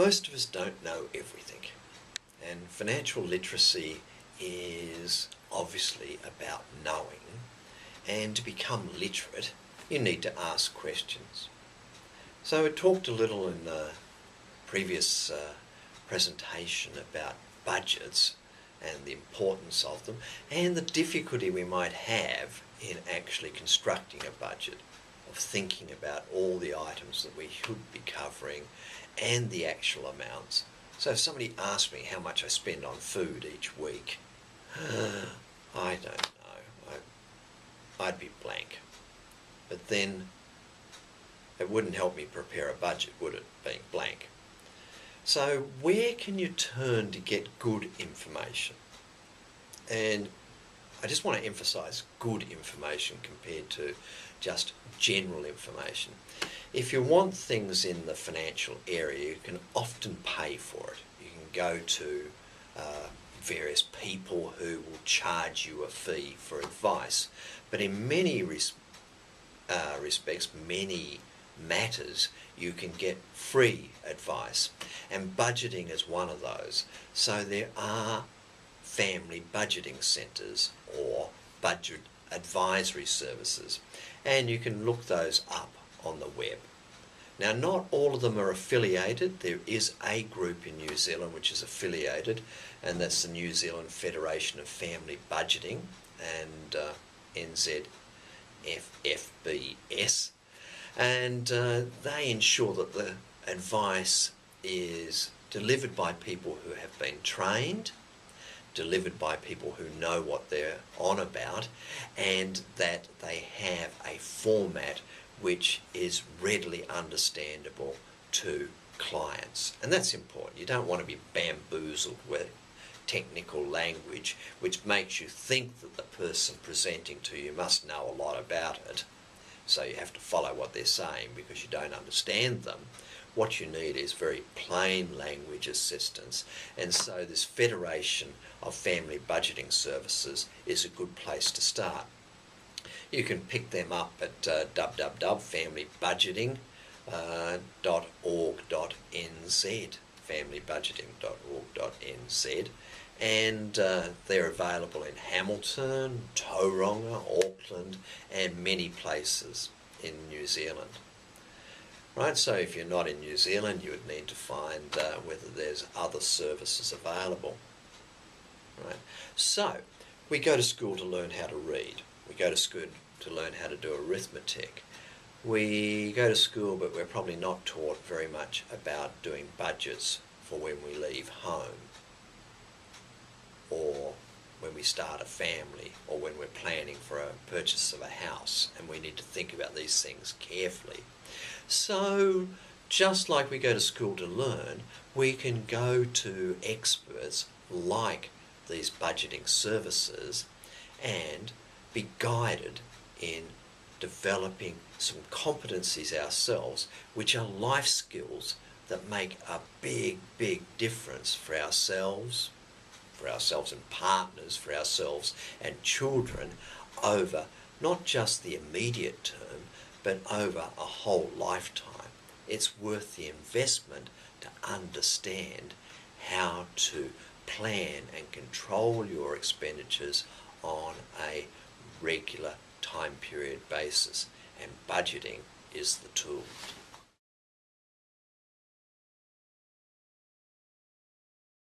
Most of us don't know everything, and financial literacy is obviously about knowing, and to become literate you need to ask questions. So I talked a little in the previous presentation about budgets and the importance of them and the difficulty we might have in actually constructing a budget, of thinking about all the items that we should be covering and the actual amounts. So if somebody asked me how much I spend on food each week, I don't know. I'd be blank. But then it wouldn't help me prepare a budget, would it, being blank? So where can you turn to get good information? And I just want to emphasize good information compared to just general information. If you want things in the financial area, you can often pay for it. You can go to various people who will charge you a fee for advice. But in many respects, many matters, you can get free advice. And budgeting is one of those. So there are family budgeting centres or budget advisory services, and you can look those up on the web. Now, not all of them are affiliated. There is a group in New Zealand which is affiliated, and that's the New Zealand Federation of Family Budgeting, and NZFFBS, and they ensure that the advice is delivered by people who have been trained, delivered by people who know what they're on about, and that they have a format which is readily understandable to clients. And that's important. You don't want to be bamboozled with technical language which makes you think that the person presenting to you must know a lot about it. So you have to follow what they're saying because you don't understand them. What you need is very plain language assistance, and so this Federation of Family Budgeting Services is a good place to start. You can pick them up at www.familybudgeting.org.nz, familybudgeting.org.nz, and they're available in Hamilton, Tauranga, Auckland, and many places in New Zealand. Right, so if you're not in New Zealand, you would need to find whether there's other services available. Right, so we go to school to learn how to read. We go to school to learn how to do arithmetic. We go to school, but we're probably not taught very much about doing budgets for when we leave home, or when we start a family, or when we're planning for a purchase of a house, and we need to think about these things carefully. So, just like we go to school to learn, we can go to experts like these budgeting services and be guided in developing some competencies ourselves, which are life skills that make a big, big difference for ourselves and partners, for ourselves and children, over not just the immediate term, but over a whole lifetime. It's worth the investment to understand how to plan and control your expenditures on a regular time period basis, and budgeting is the tool.